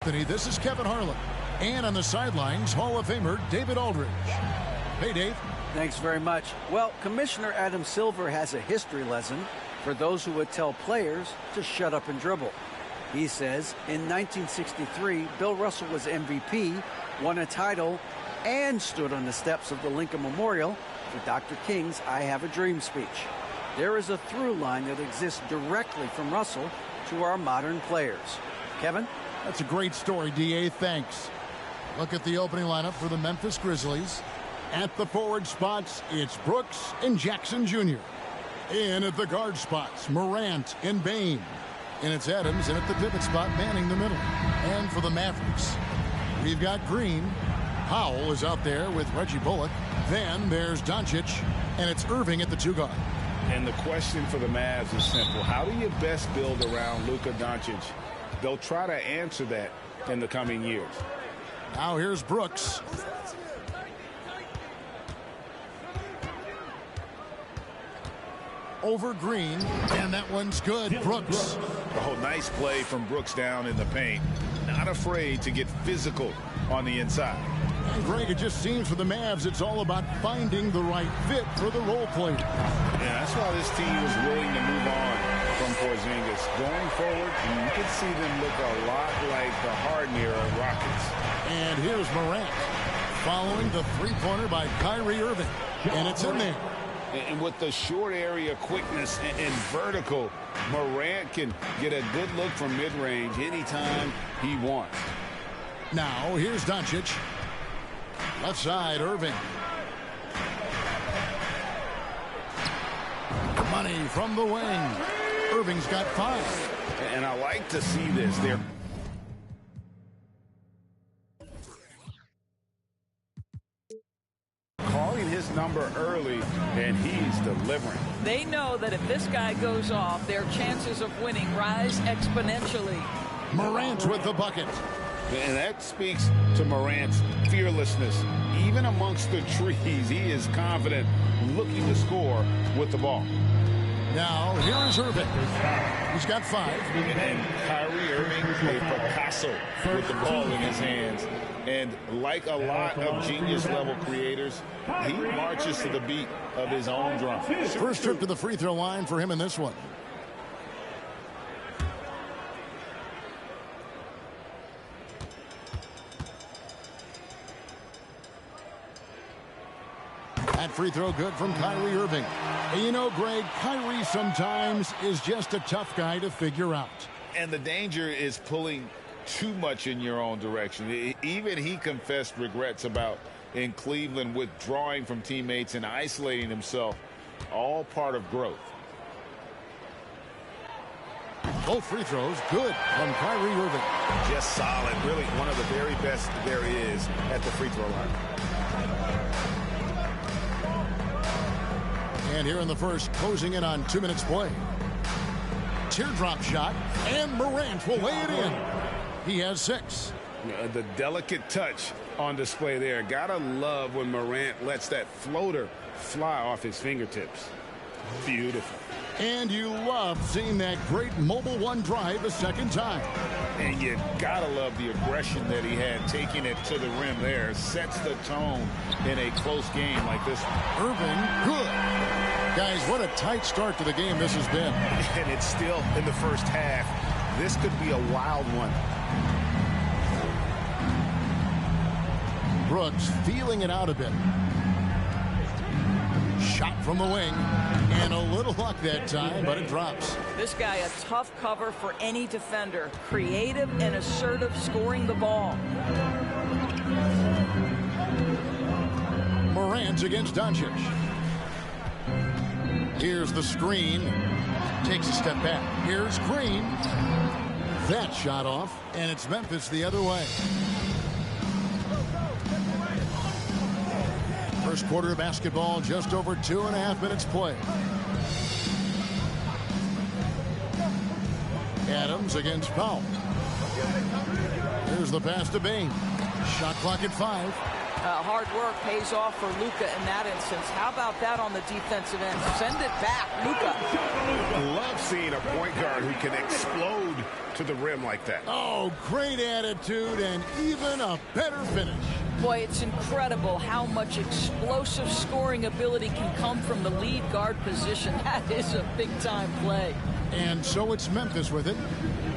This is Kevin Harlan. And on the sidelines, Hall of Famer David Aldridge. Hey, Dave. Thanks very much. Well, Commissioner Adam Silver has a history lesson for those who would tell players to shut up and dribble. He says in 1963, Bill Russell was MVP, won a title, and stood on the steps of the Lincoln Memorial for Dr. King's I Have a Dream speech. There is a through line that exists directly from Russell to our modern players. Kevin? That's a great story, D.A. Thanks. Look at the opening lineup for the Memphis Grizzlies. At the forward spots, it's Brooks and Jackson Jr. In at the guard spots, Morant and Bain. And it's Adams in at the pivot spot, manning the middle. And for the Mavericks, we've got Green. Powell is out there with Reggie Bullock. Then there's Doncic, and it's Irving at the 2 guard. And the question for the Mavs is simple. How do you best build around Luka Doncic? They'll try to answer that in the coming years. Now here's Brooks. Over Green, and that one's good. Brooks. Oh, nice play from Brooks down in the paint. Not afraid to get physical on the inside. And Greg, it just seems for the Mavs it's all about finding the right fit for the role player. Yeah, that's why this team was willing to move on from Porzingis. Going forward, you can see them look a lot like the Harden-era Rockets. And here's Morant following the three-pointer by Kyrie Irving. And it's in there. And with the short area quickness and vertical, Morant can get a good look from mid-range anytime he wants. Now, here's Doncic. Left side, Irving. Money from the wing. Irving's got 5. And I like to see this. They're calling his number early, and he's delivering. They know that if this guy goes off, their chances of winning rise exponentially. Morant with the bucket. And that speaks to Morant's fearlessness. Even amongst the trees, he is confident, looking to score with the ball. Now, here is Irving. He's got 5. And Kyrie Irving, a Picasso with the ball in his hands. And like a lot of genius-level creators, he marches to the beat of his own drum. First trip to the free throw line for him in this one. That free throw good from Kyrie Irving. And you know, Greg, Kyrie sometimes is just a tough guy to figure out. And the danger is pulling too much in your own direction. Even he confessed regrets about in Cleveland withdrawing from teammates and isolating himself. All part of growth. Both free throws good from Kyrie Irving. Just solid. Really one of the very best there is at the free throw line. And here in the first, closing in on 2 minutes play. Teardrop shot, and Morant will lay it in. He has 6. The delicate touch on display there. Gotta love when Morant lets that floater fly off his fingertips. Beautiful. And you love seeing that great mobile one drive a second time. And you gotta love the aggression that he had taking it to the rim there. Sets the tone in a close game like this one. Irving, good. Guys, what a tight start to the game this has been. And it's still in the first half. This could be a wild one. Brooks feeling it out a bit. Shot from the wing. And a little luck that time, but it drops. This guy, a tough cover for any defender. Creative and assertive scoring the ball. Morant against Doncic. Here's the screen. Takes a step back. Here's Green. That shot off, and it's Memphis the other way. First quarter of basketball, just over 2.5 minutes play. Adams against Powell. Here's the pass to Bain. Shot clock at 5. Hard work pays off for LUKA in that instance. How about that on the defensive end? Send it back, LUKA. Love seeing a point guard who can explode to the rim like that. Oh, great attitude and even a better finish. Boy, it's incredible how much explosive scoring ability can come from the lead guard position. That is a big-time play. And so it's Memphis with it,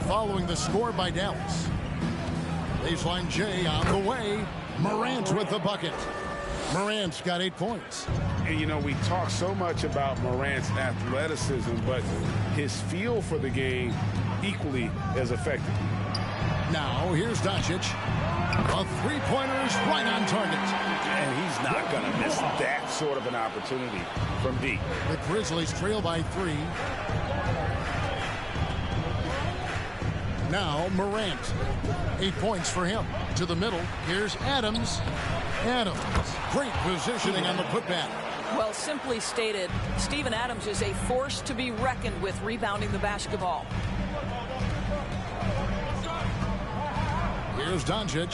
following the score by Dallas. Baseline J on the way. Morant with the bucket. Morant's got 8 points. And, you know, we talk so much about Morant's athleticism, but his feel for the game equally as effective. Now, here's Doncic. A three-pointer is right on target. And he's not going to miss that sort of an opportunity from deep. The Grizzlies trail by 3. Now Morant. 8 points for him. To the middle. Here's Adams. Adams. Great positioning on the putback. Well, simply stated, Steven Adams is a force to be reckoned with rebounding the basketball. Here's Doncic.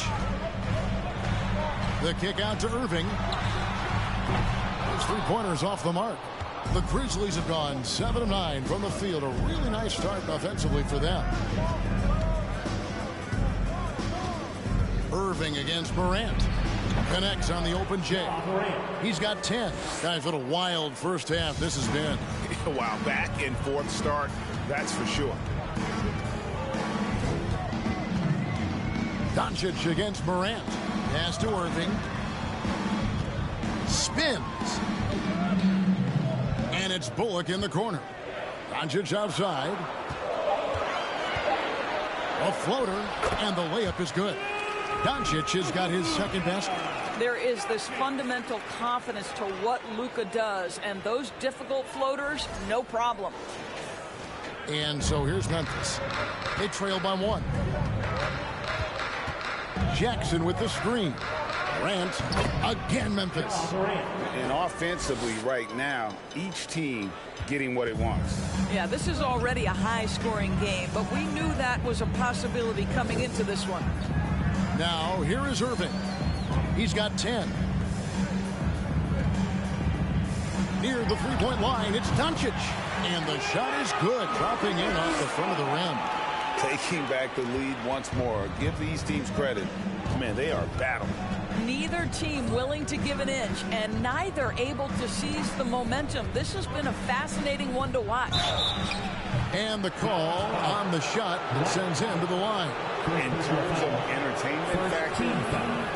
The kick out to Irving. His three-pointers off the mark. The Grizzlies have gone 7 of 9 from the field. A really nice start offensively for them. Irving against Morant. Connects on the open J. He's got 10. Guys, what a wild first half this has been. Wow, back and forth start, that's for sure. Doncic against Morant. Pass to Irving. Spins. And it's Bullock in the corner. Doncic outside. A floater, and the layup is good. Doncic has got his second basket. There is this fundamental confidence to what LUKA does, and those difficult floaters, no problem. And so here's Memphis. They trail by 1. Jackson with the screen. Durant again, Memphis. And offensively right now, each team getting what it wants. Yeah, this is already a high-scoring game, but we knew that was a possibility coming into this one. Now, here is Irving. He's got 10. Near the three-point line, it's Doncic. And the shot is good, dropping in off the front of the rim. Taking back the lead once more. Give these teams credit. Man, they are battling. Neither team willing to give an inch, and neither able to seize the momentum. This has been a fascinating one to watch. And the call on the shot that sends him to the line. In terms of entertainment factor,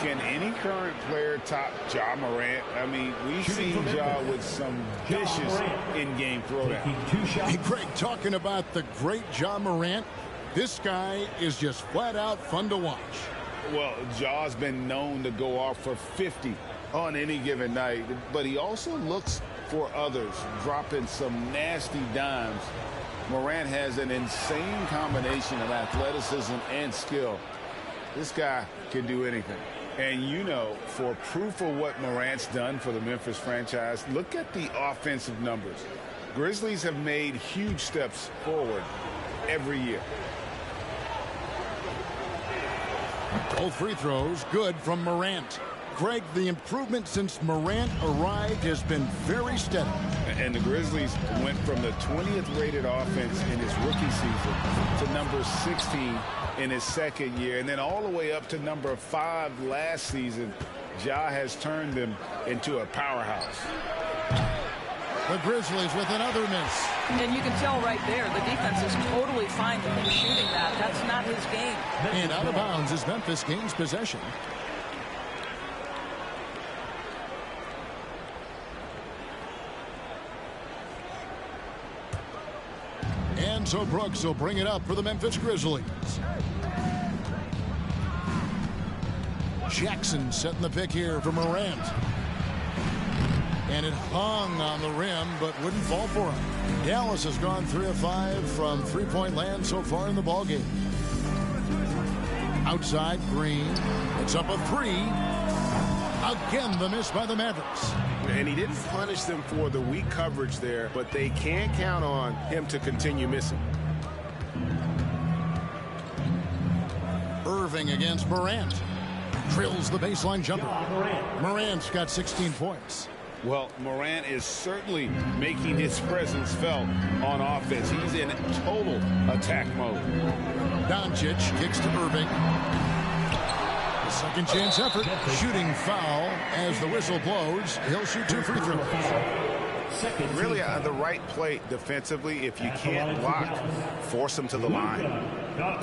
can any current player top Ja Morant? I mean, we've seen Ja with some vicious in-game throwdown. Hey, Greg, talking about the great Ja Morant, this guy is just flat out fun to watch. Well, Ja's been known to go off for 50 on any given night, but he also looks for others, dropping some nasty dimes. Morant has an insane combination of athleticism and skill. This guy can do anything. And you know, for proof of what Morant's done for the Memphis franchise, look at the offensive numbers. Grizzlies have made huge steps forward every year. Both free throws good from Morant. Greg, the improvement since Morant arrived has been very steady. And the Grizzlies went from the 20th rated offense in his rookie season to number 16 in his second year, and then all the way up to number 5 last season. Ja has turned them into a powerhouse. The Grizzlies with another miss. And you can tell right there, the defense is totally fine with him shooting that. That's not his game. And out of bounds as Memphis gains possession. And so Brooks will bring it up for the Memphis Grizzlies. Jackson setting the pick here for Morant. And it hung on the rim, but wouldn't fall for him. Dallas has gone 3 of 5 from three-point land so far in the ballgame. Outside, Green. It's up a 3. Again, the miss by the Mavericks. And he didn't punish them for the weak coverage there, but they can count on him to continue missing. Irving against Morant. Drills the baseline jumper. Morant's got 16 points. Well, Morant is certainly making his presence felt on offense. He's in total attack mode. Doncic kicks to Irving. The second chance effort. Shooting foul as the whistle blows. He'll shoot 2 free throws. Really the right play defensively. If you can't block, force them to the line.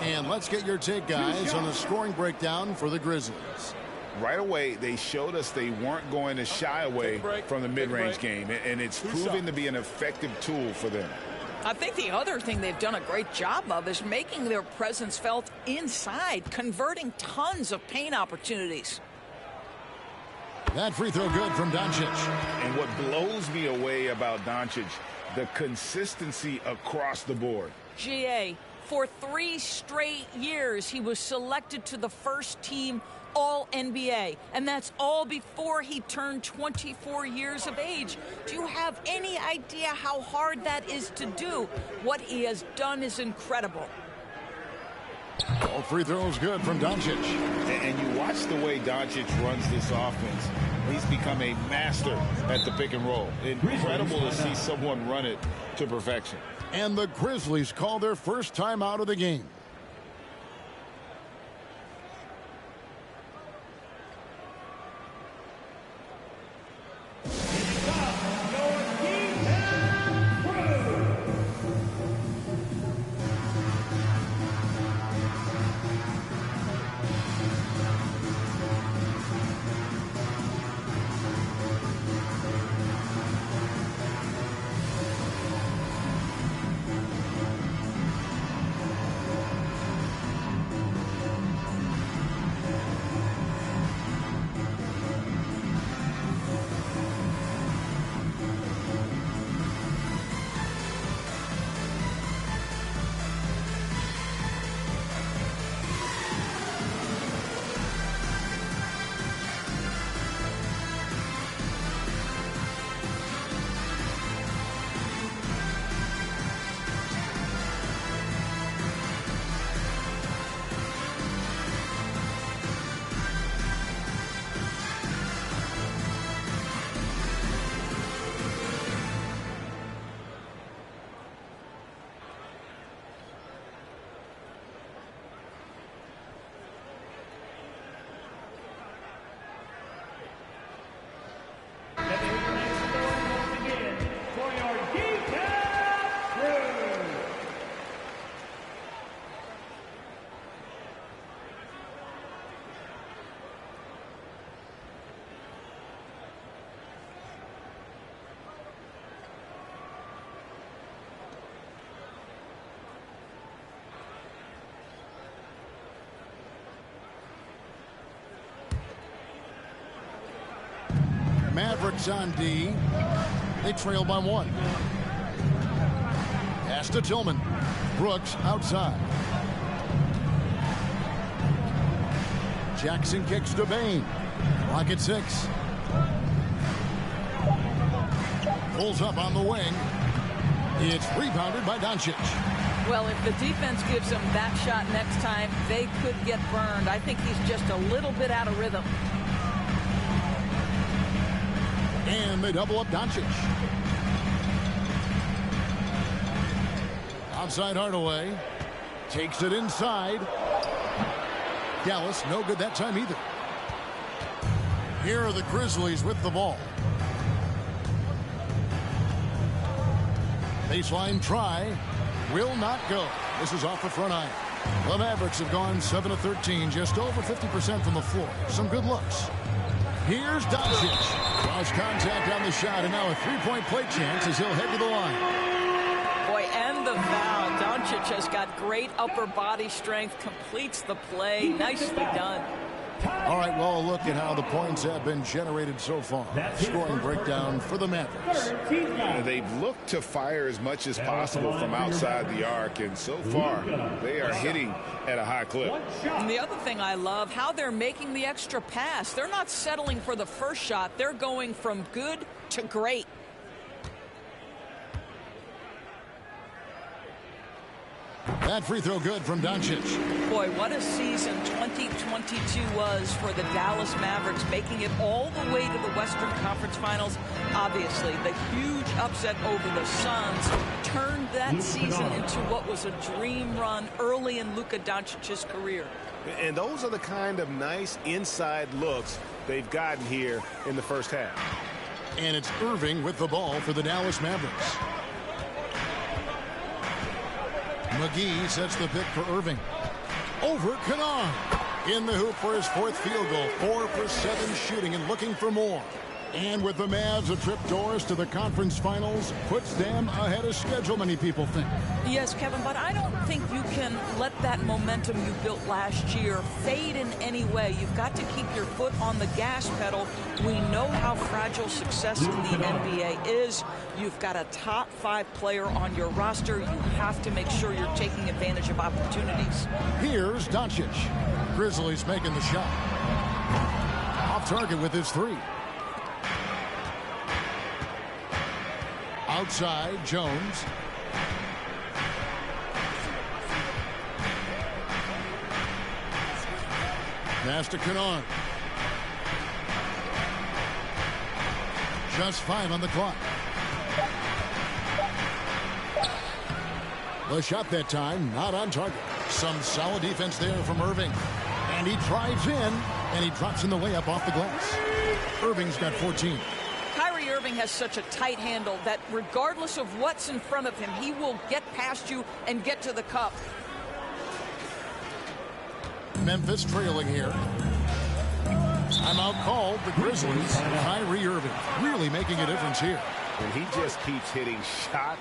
And let's get your take, guys, on the scoring breakdown for the Grizzlies. Right away, they showed us they weren't going to shy away from the mid-range game, and it's proving to be an effective tool for them. I think the other thing they've done a great job of is making their presence felt inside, converting tons of paint opportunities. That free throw good from Doncic. And what blows me away about Doncic, the consistency across the board. GA, for 3 straight years, he was selected to the first team All-NBA, and that's all before he turned 24 years of age. Do you have any idea how hard that is to do? What he has done is incredible. All free throws good from Doncic. And you watch the way Doncic runs this offense. He's become a master at the pick and roll. Incredible to see someone run it to perfection. And the Grizzlies call their first time out of the game. Mavericks on D. They trail by 1. Pass to Tillman. Brooks outside. Jackson kicks to Bain. Clock at 6. Pulls up on the wing. It's rebounded by Doncic. Well, if the defense gives him that shot next time, they could get burned. I think he's just a little bit out of rhythm. And they double up Doncic. Outside Hardaway. Takes it inside. Dallas, no good that time either. Here are the Grizzlies with the ball. Baseline try. Will not go. This is off the front iron. The Mavericks have gone 7 of 13, just over 50% from the floor. Some good looks. Here's Doncic. Lost contact on the shot, and now a three-point play chance as he'll head to the line. Boy, and the foul. Doncic has got great upper body strength, completes the play. Nicely done. All right, well, a look at how the points have been generated so far. Scoring breakdown for the Mavericks. They've looked to fire as much as possible from outside the arc, and so far they are hitting at a high clip. And the other thing I love, how they're making the extra pass. They're not settling for the first shot. They're going from good to great. That free throw good from Doncic. Boy, what a season 2022 was for the Dallas Mavericks, making it all the way to the Western Conference Finals. Obviously, the huge upset over the Suns turned that season into what was a dream run early in Luka Doncic's career. And those are the kind of nice inside looks they've gotten here in the first half. And it's Irving with the ball for the Dallas Mavericks. McGee sets the pick for Irving. Over Kennard. In the hoop for his fourth field goal. 4 for 7 shooting and looking for more. And with the Mavs a trip doors to the conference finals, puts them ahead of schedule, many people think. Yes, Kevin, but I don't think you can let that momentum you built last year fade in any way. You've got to keep your foot on the gas pedal. We know how fragile success in the NBA is. You've got a top 5 player on your roster. You have to make sure you're taking advantage of opportunities. Here's Doncic. Grizzlies making the shot. Off target with his 3. Outside, Jones. Pass to Kennard. Just 5 on the clock. The shot that time, not on target. Some solid defense there from Irving. And he drives in, and he drops in the layup off the glass. Irving's got 14. Kyrie Irving has such a tight handle that regardless of what's in front of him, he will get past you and get to the cup. Memphis trailing here. Timeout called. The Grizzlies. Kyrie Irving really making a difference here. And he just keeps hitting shot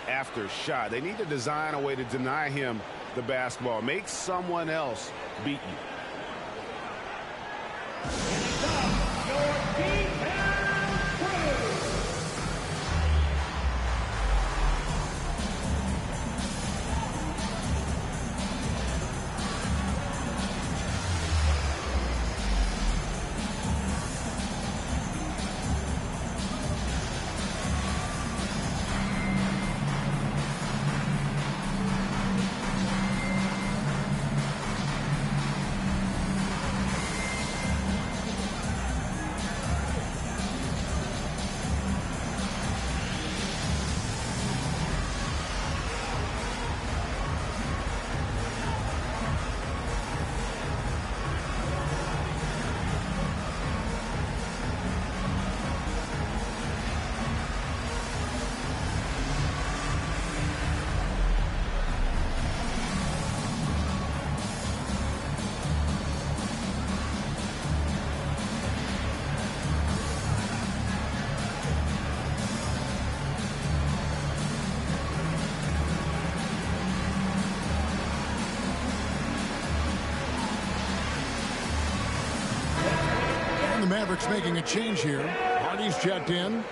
after shot. They need to design a way to deny him the basketball. Make someone else beat you. Mavericks making a change here. Hardy's checked in.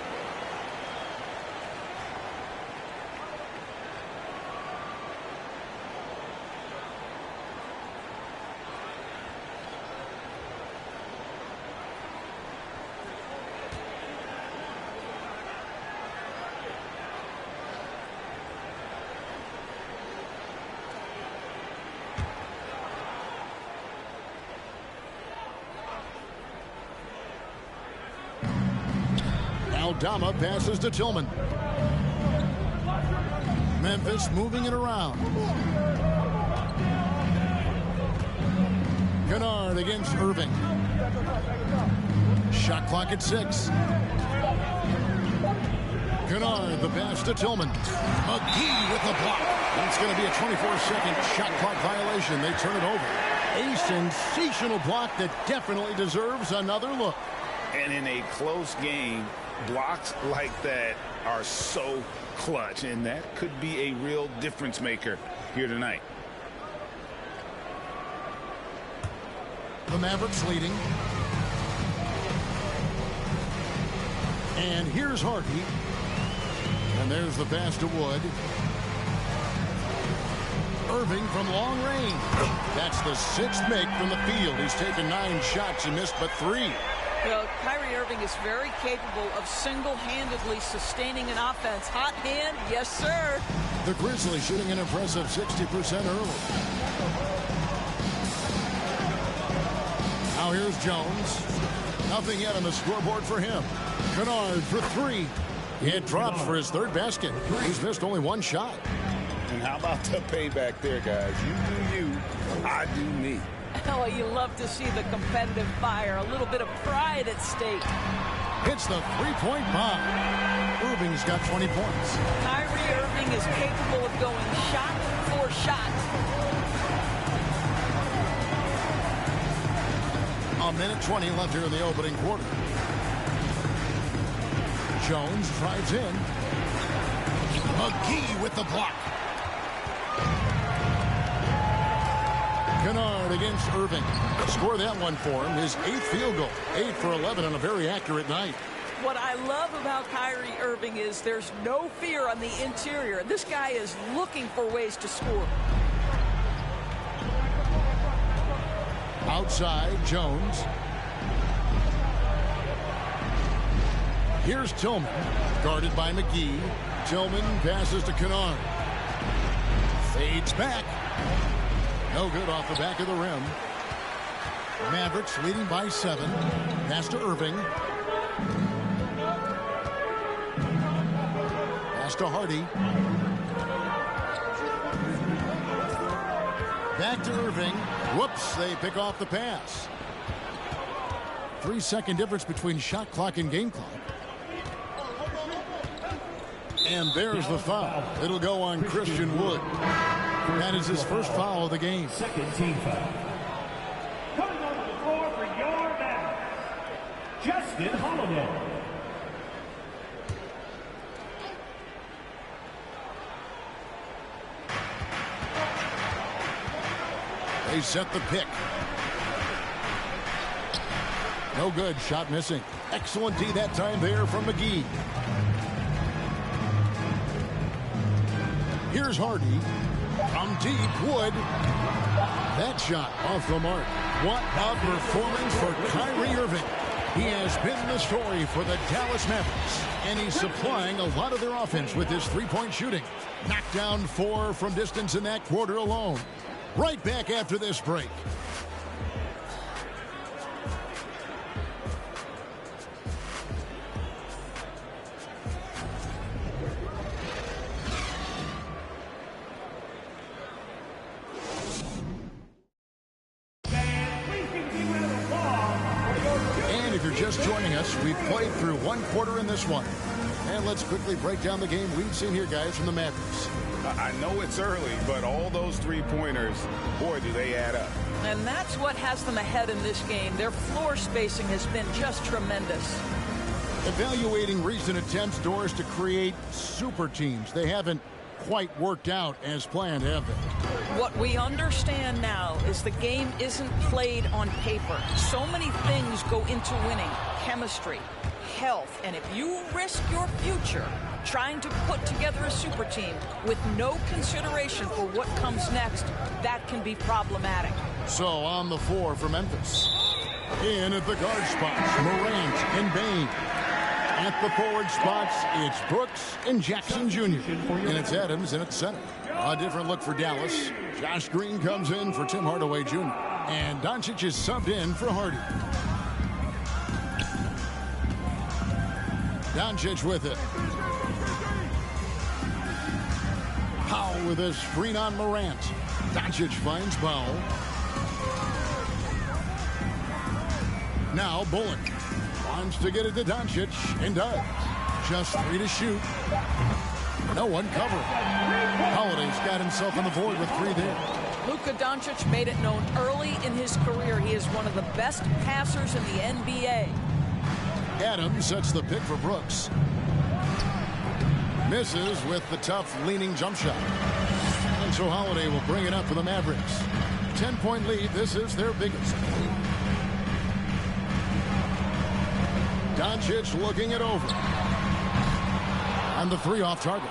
Aldama passes to Tillman. Memphis moving it around. Kennard against Irving. Shot clock at 6. Kennard, the pass to Tillman. McGee with the block. That's going to be a 24-second shot clock violation. They turn it over. A sensational block that definitely deserves another look. And in a close game, blocks like that are so clutch, and that could be a real difference maker here tonight. The Mavericks leading. And here's Hardy. And there's the pass to Wood. Irving from long range. That's the 6th make from the field. He's taken 9 shots. He missed but 3. Well, Kyrie Irving is very capable of single-handedly sustaining an offense. Hot hand, yes, sir. The Grizzlies shooting an impressive 60% early. Now here's Jones. Nothing yet on the scoreboard for him. Kennard for three. It drops for his third basket. He's missed only one shot. And how about the payback there, guys? You do you, I do me. Oh, you love to see the competitive fire. A little bit of pride at stake. Hits the three-point bomb. Irving's got 20 points. Kyrie Irving is capable of going shot for shot. A minute 20 left here in the opening quarter. Jones drives in. McGee with the block. Kennard against Irving. Score that one for him. His 8th field goal. 8 for 11 on a very accurate night. What I love about Kyrie Irving is there's no fear on the interior. This guy is looking for ways to score. Outside, Jones. Here's Tillman, guarded by McGee. Tillman passes to Kennard. Fades back. No good off the back of the rim. Mavericks leading by 7. Pass to Irving. Pass to Hardy. Back to Irving. Whoops, they pick off the pass. 3-second difference between shot clock and game clock. And there's the foul. It'll go on Christian Wood. That is his first foul of the game. Second team foul. Coming onto the floor for your man, Justin Holiday. They set the pick. No good. Shot missing. Excellent D that time there from McGee. Here's Hardy. From deep, Wood. That shot off the mark. What a performance for Kyrie Irving. He has been the story for the Dallas Mavericks, and he's supplying a lot of their offense with his three-point shooting. Knocked down 4 from distance in that quarter alone. Right back after this break. Just joining us, we've played through one quarter in this one. And let's quickly break down the game we've seen here, guys, from the Mavericks. I know it's early, but all those three-pointers, boy, do they add up. And that's what has them ahead in this game. Their floor spacing has been just tremendous. Evaluating recent attempts, Doris, to create super teams. They haven't quite worked out as planned, have they? What we understand now is the game isn't played on paper. So many things go into winning. Chemistry, health, and if you risk your future trying to put together a super team with no consideration for what comes next, that can be problematic. So on the floor for Memphis. In at the guard spots, Morant and Bain. At the forward spots, it's Brooks and Jackson Jr. And it's Adams in at center. A different look for Dallas. Josh Green comes in for Tim Hardaway Jr. And Doncic is subbed in for Hardy. Doncic with it. Powell with a screen on Morant. Doncic finds Powell. Now Bullock wants to get it to Doncic and does. Just 3 to shoot. No one covering. Holiday's got himself on the board with 3 there. Luka Doncic made it known early in his career he is one of the best passers in the NBA. Adams sets the pick for Brooks. Misses with the tough leaning jump shot. And so Holiday will bring it up for the Mavericks. 10-point lead. This is their biggest. Doncic looking it over. And the 3 off target.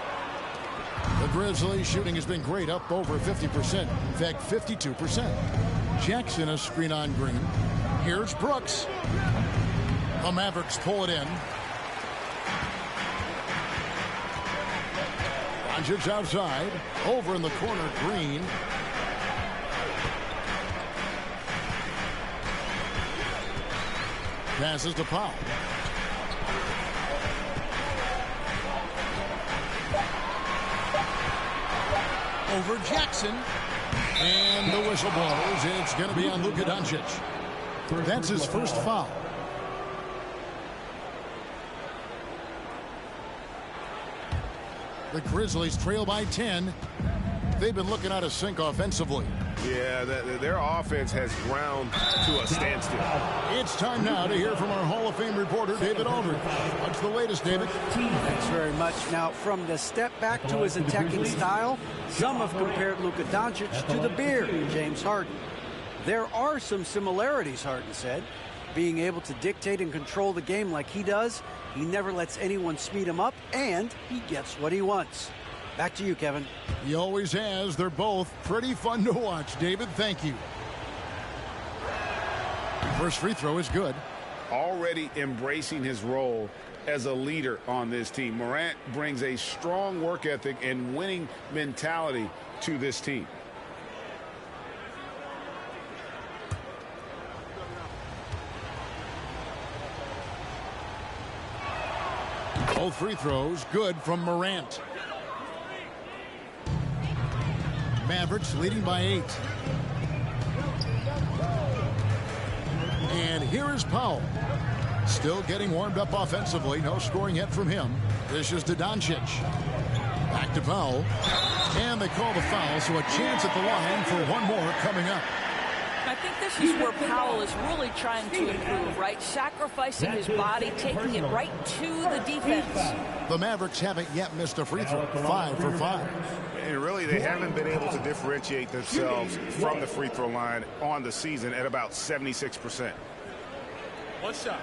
The Grizzlies shooting has been great, up over 50%. In fact, 52%. Jackson a screen on Green. Here's Brooks. The Mavericks pull it in. Doncic outside. Over in the corner, Green. Passes to Powell. Over Jackson. And the whistle blows. It's going to be on Luka Doncic. That's his first foul. The Grizzlies trail by 10. They've been looking out of sync offensively. Yeah, their offense has ground to a standstill. It's time now to hear from our Hall of Fame reporter, David Aldridge. What's the latest, David? Thanks very much. Now, from the step back to his attacking style, some have compared Luka Doncic to the Beard, James Harden. There are some similarities, Harden said. Being able to dictate and control the game like he does, he never lets anyone speed him up, and he gets what he wants. Back to you, Kevin. He always has. They're both pretty fun to watch, David. Thank you. First free throw is good. Already embracing his role as a leader on this team. Morant brings a strong work ethic and winning mentality to this team. Both free throws good from Morant. Mavericks leading by 8. And here is Powell. Still getting warmed up offensively. No scoring yet from him. This is to Doncic. Back to Powell. And they call the foul, so a chance at the line for one more coming up. I think this is where Powell is really trying to improve, right? Sacrificing his body, taking it right to the defense. The Mavericks haven't yet missed a free throw. 5 for 5. And really, they haven't been able to differentiate themselves from the free throw line on the season at about 76%. One shot.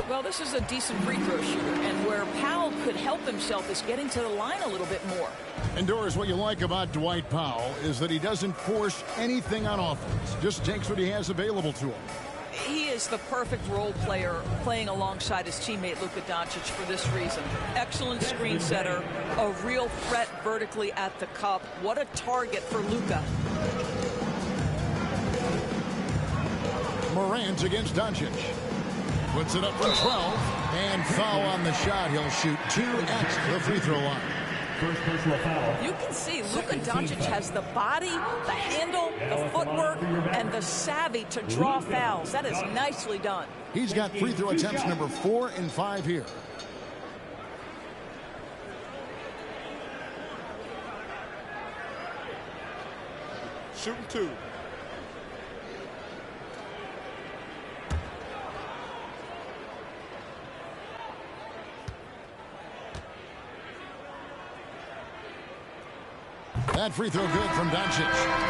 Well, this is a decent free throw shooter, and where Powell could help himself is getting to the line a little bit more. And Doris, what you like about Dwight Powell is that he doesn't force anything on offense, just takes what he has available to him. He is the perfect role player playing alongside his teammate Luka Doncic for this reason. Excellent screen setter, a real threat vertically at the cup. What a target for Luka. Morant against Doncic. Puts it up for 12, and foul on the shot. He'll shoot 2 at the free throw line. First personal foul. You can see Luka Doncic has the body, the handle, the footwork, and the savvy to draw fouls. That is nicely done. He's got free throw attempts number 4 and 5 here. Shooting 2. That free throw good from Doncic.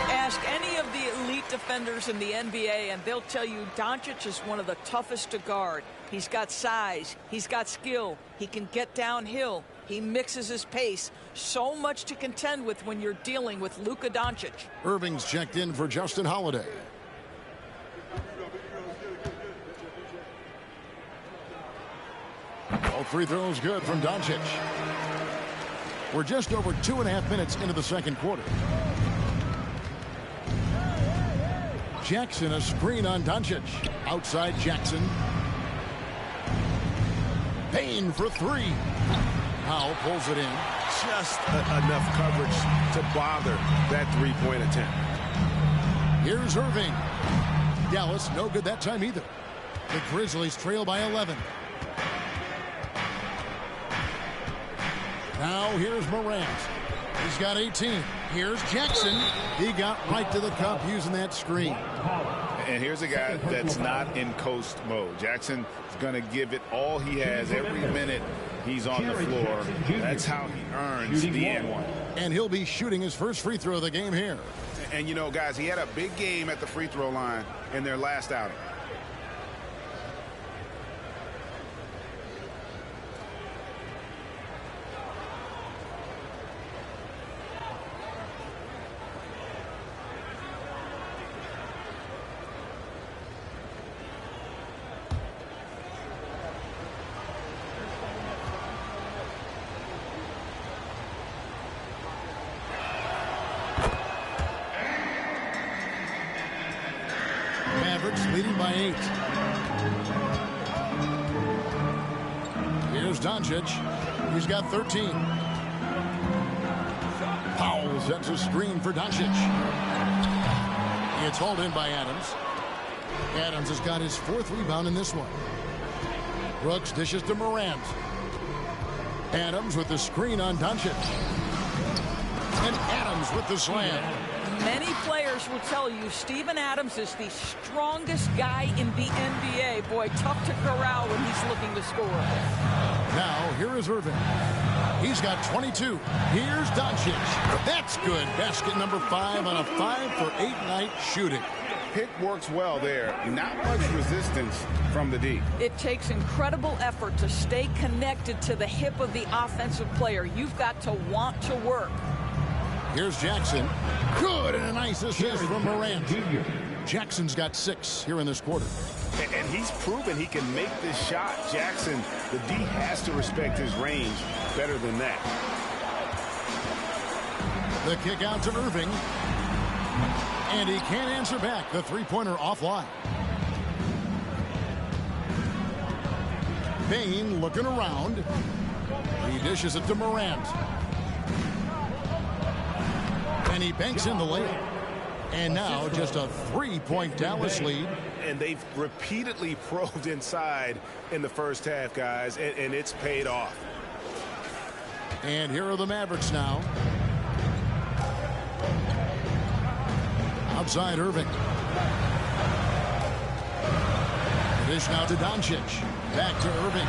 Ask any of the elite defenders in the NBA, and they'll tell you Doncic is one of the toughest to guard. He's got size. He's got skill. He can get downhill. He mixes his pace. So much to contend with when you're dealing with Luka Doncic. Irving's checked in for Justin Holiday. All free throws good from Doncic. We're just over 2.5 minutes into the second quarter. Jackson, a screen on Doncic. Outside Jackson. Payne for 3. Powell pulls it in. Just enough coverage to bother that three-point attempt. Here's Irving. Dallas, no good that time either. The Grizzlies trail by 11. Now here's Morant. He's got 18. Here's Jackson. He got right to the cup using that screen. And here's a guy that's not in coast mode. Jackson is going to give it all he has every minute he's on the floor. That's how he earns the N1. And he'll be shooting his first free throw of the game here. And, you know, guys, he had a big game at the free throw line in their last outing. leading by 8. Here's Doncic. He's got 13. Powell sets a screen for Doncic. It's hauled in by Adams. Adams has got his 4th rebound in this one. Brooks dishes to Morant. Adams with the screen on Doncic. And Adams with the slam. Many players will tell you Steven Adams is the strongest guy in the NBA. Boy, tough to corral when he's looking to score. Now, here is Irving. He's got 22. Here's Doncic. That's good. Basket number 5 on a 5-for-8 night shooting. Pick works well there. Not much resistance from the D. It takes incredible effort to stay connected to the hip of the offensive player. You've got to want to work. Here's Jackson. Good, and a nice assist from Morant. Jackson's got 6 here in this quarter. And he's proven he can make this shot. Jackson, the D has to respect his range better than that. The kick out to Irving. And he can't answer back. The three-pointer offline. Bane looking around. He dishes it to Morant. And he banks in the layup. And now just a 3-point Dallas lead. And they've repeatedly probed inside in the first half, guys, and it's paid off. And here are the Mavericks now. Outside Irving. Dish now to Doncic. Back to Irving.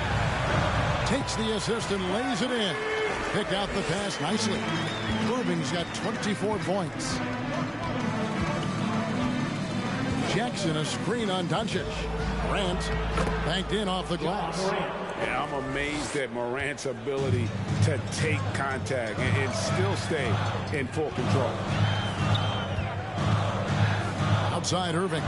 Takes the assist and lays it in. Pick out the pass nicely. Irving's got 24 points. Jackson a screen on Doncic. Morant banked in off the glass. Yeah, I'm amazed at Morant's ability to take contact and still stay in full control. Outside Irving.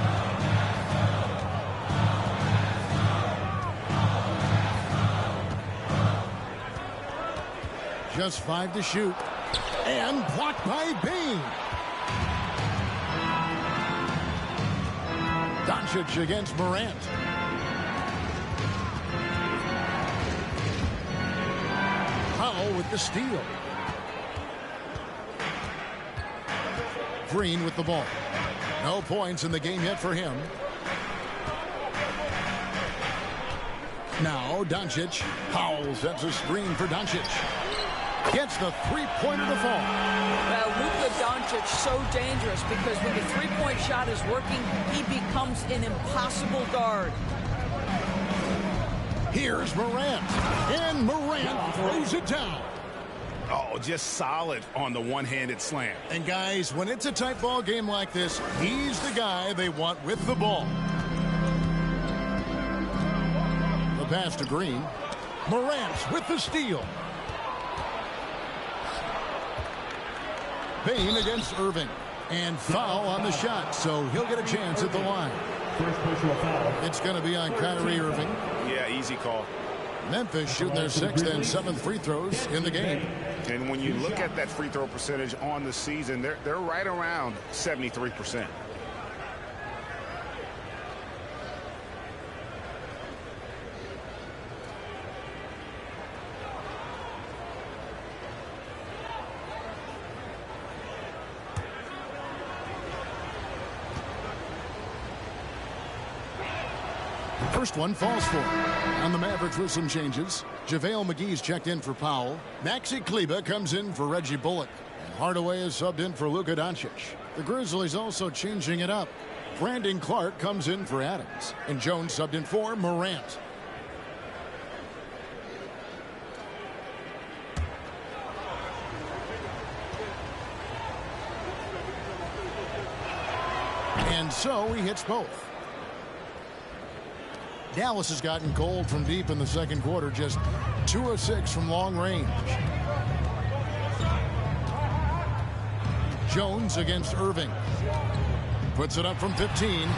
Just 5 to shoot. And blocked by Bane. Doncic against Morant. Powell with the steal. Green with the ball. No points in the game yet for him. Now Doncic. Powell sets a screen for Doncic. Gets the three-pointer to fall. Well, LUKA Doncic so dangerous because when the three-point shot is working, he becomes an impossible guard. Here's Morant. And Morant throws it down. Oh, just solid on the one-handed slam. And guys, when it's a tight ball game like this, he's the guy they want with the ball. The pass to Green. Morant with the steal. Bane against Irving. And foul on the shot, so he'll get a chance at the line. First personal foul. It's going to be on KYRIE Irving. Yeah, easy call. Memphis shooting their 6th and 7th free throws in the game. And when you look at that free throw percentage on the season, they're right around 73%. First one falls for him. On the Mavericks with some changes. JaVale McGee's checked in for Powell. Maxi Kleber comes in for Reggie Bullock. And Hardaway is subbed in for LUKA Doncic. The Grizzlies also changing it up. Brandon Clark comes in for Adams. And Jones subbed in for Morant. And so he hits both. Dallas has gotten cold from deep in the second quarter, just 2 of 6 from long range. Jones against Irving. Puts it up from 15.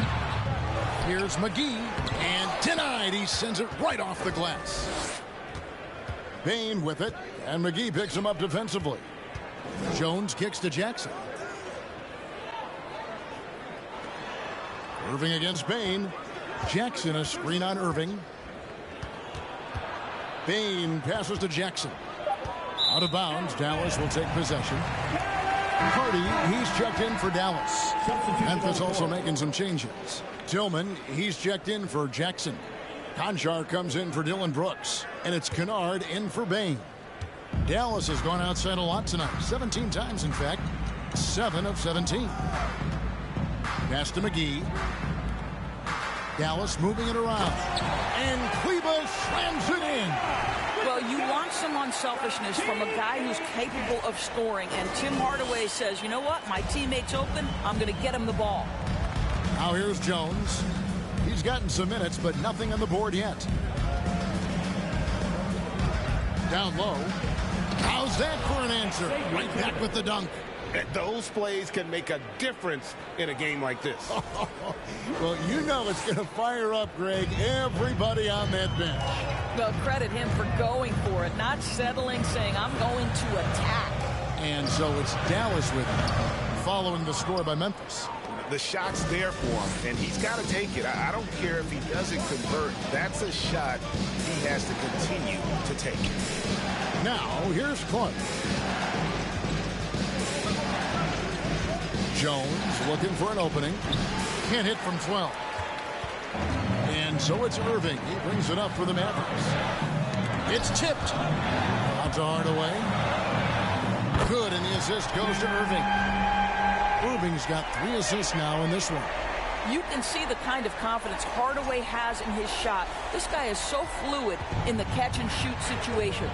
Here's McGee, and denied. He sends it right off the glass. Bane with it, and McGee picks him up defensively. Jones kicks to Jackson. Irving against Bane. Jackson, a screen on Irving. Bain passes to Jackson. Out of bounds. Dallas will take possession. Hardy, he's checked in for Dallas. Memphis also making some changes. Tillman, he's checked in for Jackson. Conchar comes in for Dylan Brooks. And it's Kennard in for Bain. Dallas has gone outside a lot tonight. 17 times, in fact. 7 of 17. Pass to McGee. Dallas moving it around. And Kleba slams it in. Well, you want some unselfishness from a guy who's capable of scoring. And Tim Hardaway says, you know what? My teammate's open. I'm going to get him the ball. Now here's Jones. He's gotten some minutes, but nothing on the board yet. Down low. How's that for an answer? Right back with the dunk. Those plays can make a difference in a game like this. Well, you know it's going to fire up, Greg, everybody on that bench. Well, credit him for going for it, not settling, saying, I'm going to attack. And so it's Dallas with him, following the score by Memphis. The shot's there for him, and he's got to take it. I don't care if he doesn't convert. That's a shot he has to continue to take. Now, here's Clark. Jones looking for an opening. Can't hit from 12. And so it's Irving. He brings it up for the Mavericks. It's tipped. Out to Hardaway. Good, and the assist goes to Irving. Irving's got 3 assists now in this one. You can see the kind of confidence Hardaway has in his shot. This guy is so fluid in the catch-and-shoot situations.